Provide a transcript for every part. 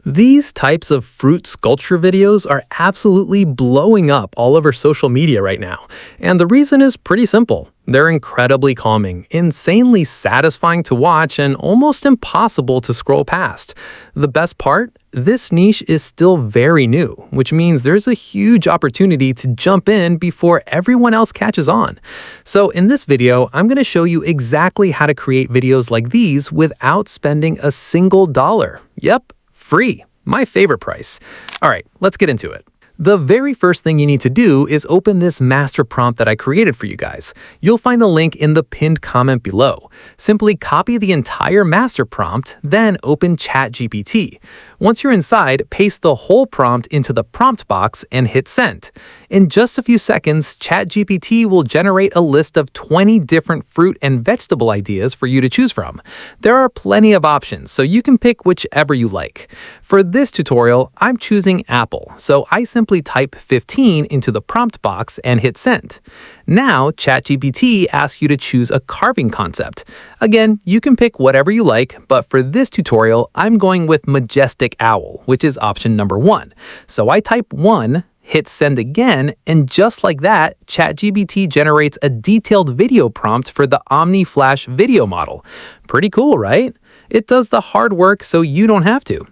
These types of fruit sculpture videos are absolutely blowing up all over social media right now, and the reason is pretty simple. They're incredibly calming, insanely satisfying to watch, and almost impossible to scroll past. The best part? This niche is still very new, which means there's a huge opportunity to jump in before everyone else catches on. So in this video, I'm going to show you exactly how to create videos like these without spending a single dollar. Yep, free. My favorite price. All right, let's get into it. The very first thing you need to do is open this master prompt that I created for you guys. You'll find the link in the pinned comment below. Simply copy the entire master prompt, then open ChatGPT. Once you're inside, paste the whole prompt into the prompt box and hit send. In just a few seconds, ChatGPT will generate a list of 20 different fruit and vegetable ideas for you to choose from. There are plenty of options, so you can pick whichever you like. For this tutorial, I'm choosing apple, so I simply type 15 into the prompt box and hit send. Now, ChatGPT asks you to choose a carving concept. Again, you can pick whatever you like, but for this tutorial, I'm going with majestic owl, which is option number 1. So I type 1, hit send again, and just like that, ChatGPT generates a detailed video prompt for the OmniFlash video model. Pretty cool, right? It does the hard work so you don't have to.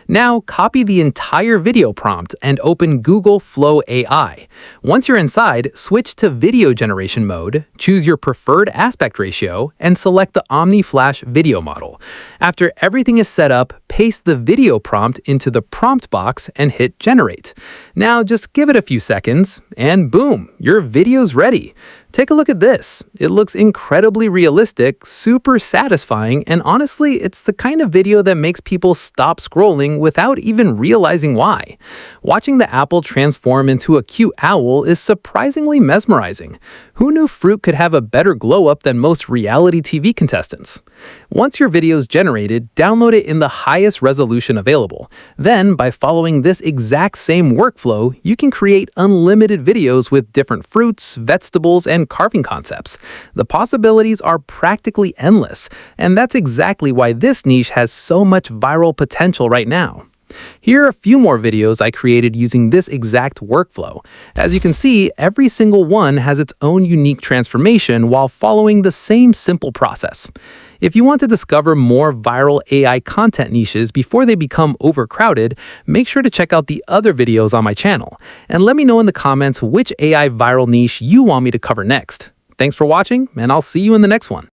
Now, copy the entire video prompt and open Google Flow AI. Once you're inside, switch to video generation mode, choose your preferred aspect ratio, and select the OmniFlash video model. After everything is set up, paste the video prompt into the prompt box and hit generate. Now, just give it a few seconds, and boom, your video's ready. Take a look at this. It looks incredibly realistic, super satisfying, and honestly, it's the kind of video that makes people stop scrolling without even realizing why. Watching the apple transform into a cute owl is surprisingly mesmerizing. Who knew fruit could have a better glow-up than most reality TV contestants? Once your video is generated, download it in the highest resolution available. Then, by following this exact same workflow, you can create unlimited videos with different fruits, vegetables, and carving concepts. The possibilities are practically endless, and that's exactly why this niche has so much viral potential right now. Here are a few more videos I created using this exact workflow. As you can see, every single one has its own unique transformation while following the same simple process. If you want to discover more viral AI content niches before they become overcrowded, make sure to check out the other videos on my channel. And let me know in the comments which AI viral niche you want me to cover next. Thanks for watching, and I'll see you in the next one.